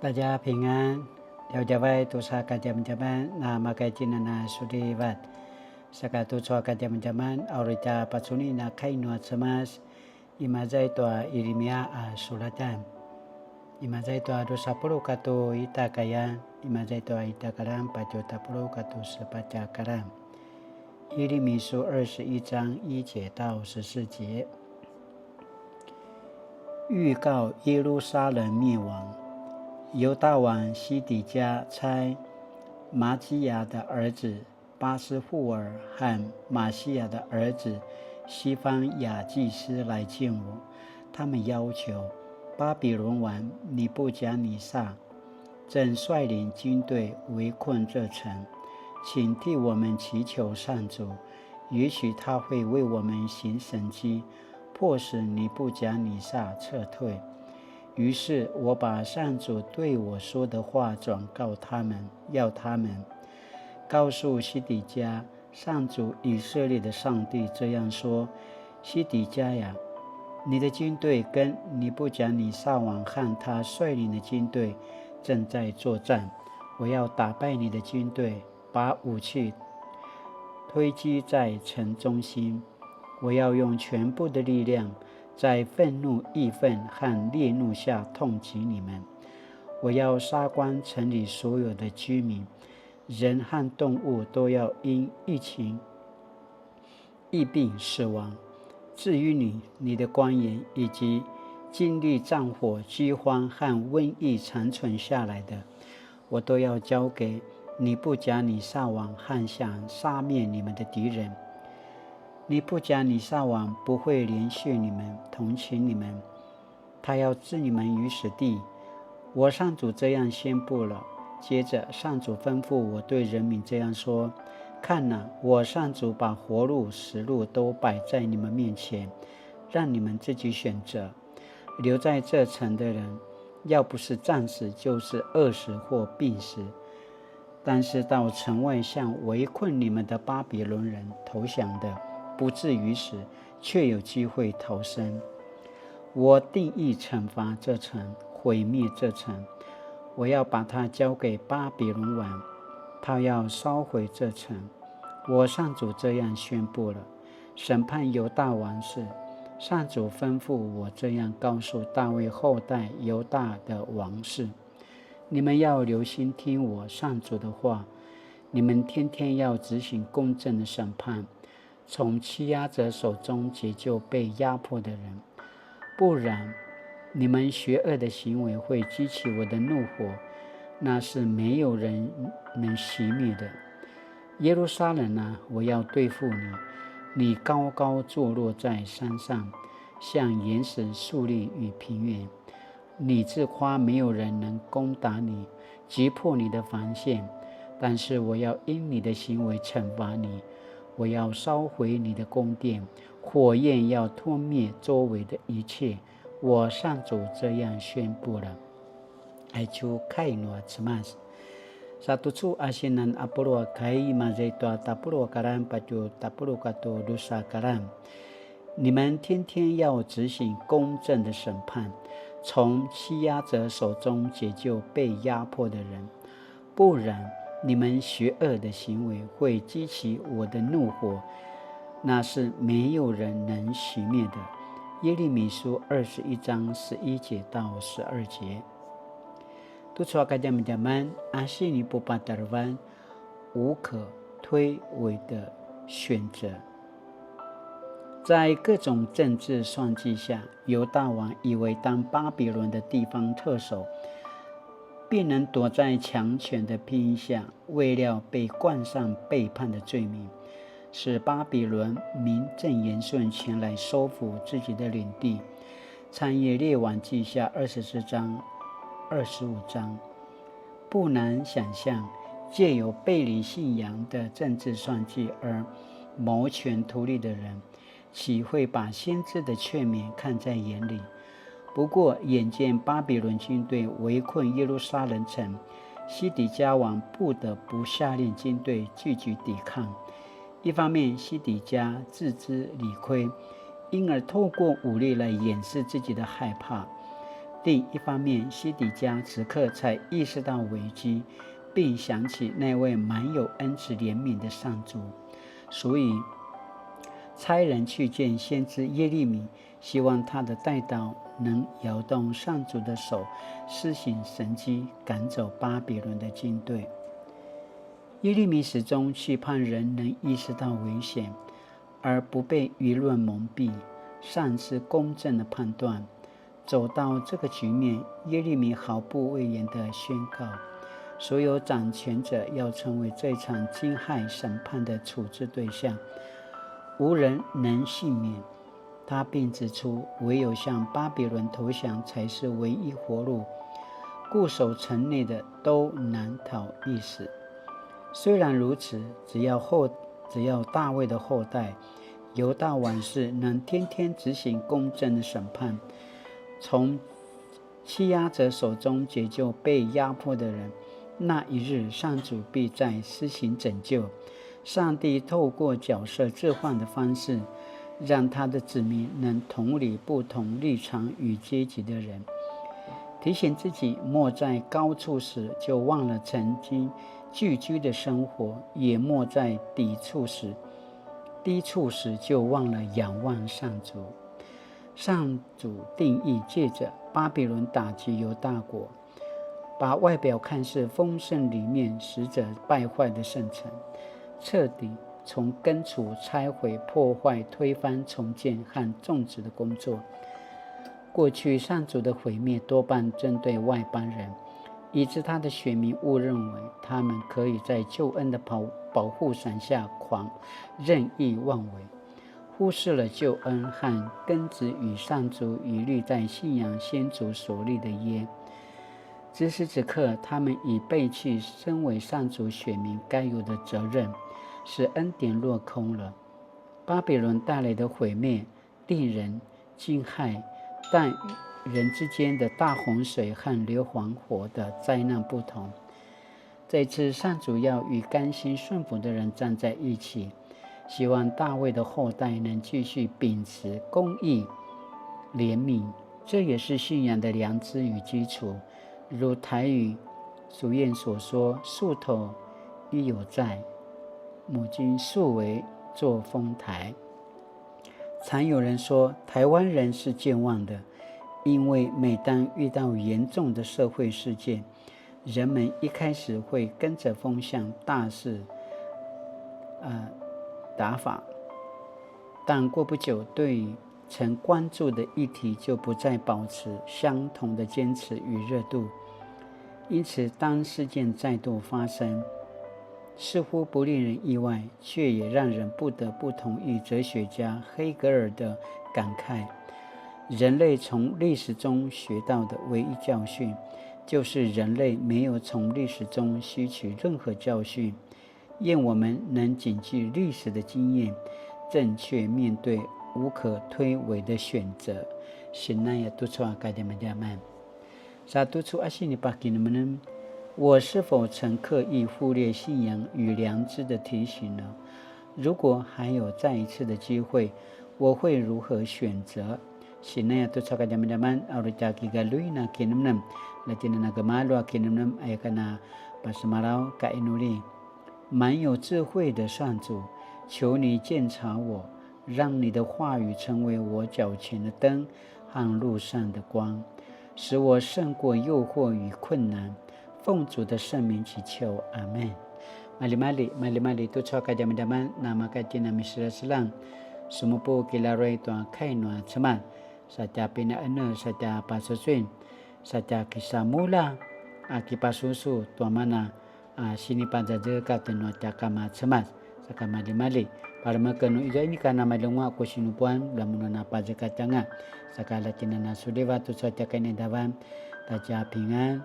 大家平安。Jawab dosa kajam jaman nama kajinana sudivat. Saka dosa kajam jaman aurita pasuni na kainua semas. Imazai toa irimia a sulatan. Imazai toa dosa puluh katu ita kaya. Imazai toa ita karam pajota puluh katu sepaca karam.耶利米书21章1节到14节，预告耶路撒冷灭亡。犹大王西底家差玛基亚的儿子巴斯户尔和马西亚的儿子西方雅祭司来见我，他们要求巴比伦王尼布甲尼撒正率领军队围困这城，请替我们祈求上主，也许他会为我们行神迹，迫使尼布甲尼撒撤退。于是我把上主对我说的话转告他们，要他们告诉西底家，上主以色列的上帝这样说：西底家呀，你的军队跟尼布甲尼撒王和他率领的军队正在作战，我要打败你的军队，把武器推击在城中心，我要用全部的力量在愤怒、义愤和烈怒下痛击你们。我要杀光城里所有的居民，人和动物都要因疫情、疫病死亡。至于你的官员以及经历战火、饥荒和瘟疫残存下来的，我都要交给尼布甲尼撒王和想杀灭你们的敌人。尼布甲尼撒王不会怜恤你们，同情你们，他要置你们于死地。我上主这样宣布了。接着上主吩咐我对人民这样说：看哪，我上主把活路、死路都摆在你们面前，让你们自己选择。留在这城的人，要不是战死，就是饿死或病死。但是到城外向围困你们的巴比伦人投降的，不至于死，却有机会逃生。我定义惩罚这城，毁灭这城。我要把它交给巴比伦王，他要烧毁这城。我上主这样宣布了。审判犹大王事，上主吩咐我这样告诉大卫后代犹大的王事：你们要留心听我上主的话，你们天天要执行公正的审判，从欺压者手中解救被压迫的人，不然你们邪恶的行为会激起我的怒火，那是没有人能熄灭的。耶路撒冷啊，我要对付你，你高高坐落在山上，像岩石树立与平原。你自夸没有人能攻打你，击破你的防线，但是我要因你的行为惩罚你，我要烧毁你的宫殿，火焰要吞灭周围的一切。我上主这样宣布了。Acu kainua cemas. Satu cu asinan apurua kai mazaitoa tapurua karam paju tapuru kato dosa karam。你们天天要执行公正的审判，从欺压者手中解救被压迫的人，不然你们邪恶的行为会激起我的怒火，那是没有人能熄灭的。耶利米书21章11节到12节。Tujuh kejam-jaman asini pupatarwan 无可推诿的选择。在各种政治算计下，犹大王以为当巴比伦的地方特首，便能躲在强权的庇荫下，未料被冠上背叛的罪名，使巴比伦名正言顺前来收复自己的领地。参阅列王记下24章、25章。不难想象，借有背离信仰的政治算计而谋权图利的人，岂会把先知的劝勉看在眼里？不过眼见巴比伦军队围困耶路撒冷城，西底家王不得不下令军队拒绝抵抗。一方面西底家自知理亏，因而透过武力来掩饰自己的害怕；另一方面，西底家此刻才意识到危机，并想起那位满有恩慈怜悯的上主，所以差人去见先知耶利米，希望他的代祷能摇动上主的手，施行神迹，赶走巴比伦的军队。耶利米始终期盼人能意识到危险，而不被舆论蒙蔽，善知公正的判断。走到这个局面，耶利米毫不讳言地宣告，所有掌权者要成为这场惊骇审判的处置对象，无人能幸免。他并指出，唯有向巴比伦投降才是唯一活路，固守城内的都难逃一死。虽然如此，只要大卫的后代犹大王室能天天执行公正的审判，从欺压者手中解救被压迫的人，那一日上主必再施行拯救。上帝透过角色置换的方式，让他的子民能同理不同立场与阶级的人，提醒自己莫在高处时就忘了曾经聚居的生活，也莫在低处时就忘了仰望上主。上主定义借着巴比伦打击犹大国，把外表看似丰盛里面实则败坏的圣城彻底从根除、拆毁、破坏、推翻、重建和种植的工作。过去上主的毁灭多半针对外邦人，以致他的选民误认为他们可以在救恩的保护伞下任意妄为，忽视了救恩和根植与上主与历代信仰先祖所立的约。此时此刻，他们已背弃身为上主选民该有的责任，使恩典落空了。巴比伦带来的毁灭令人惊骇，但与人之间的大洪水和硫磺火的灾难不同。这次上主要与甘心顺服的人站在一起，希望大卫的后代能继续秉持公义、怜悯，这也是信仰的良知与基础。如台语俗谚所说，树头亦有在，母亲树为作风台。常有人说台湾人是健忘的，因为每当遇到严重的社会事件，人们一开始会跟着风向大肆打法，但过不久对曾关注的议题就不再保持相同的坚持与热度。因此当事件再度发生，似乎不令人意外，却也让人不得不同意哲学家黑格尔的感慨：人类从历史中学到的唯一教训，就是人类没有从历史中吸取任何教训。愿我们能谨记历史的经验，正确面对无可推诿的选择。我是否曾刻意忽略信仰与良知的提醒呢？如果还有再一次的机会，我会如何选择？满有智慧的上主，求你鉴察我，让你的话语成为我脚前的灯和路上的光，使我胜过诱惑与困难。奉主的圣名祈求，阿们。Mali-mali tu chua ka daman nama ka tina misra selang sumupo kilaroy tuang kainwa cemat saja pina ene saja pasoswin saja kisamula akipasusu tuang mana sini pajaje ka tenwa takama cemat saka mali-mali para makanu ija ini kana malungwa ko sinupuan lamunana pajakat tanga saka latina na sudewa tu chua kain dawan taja pingan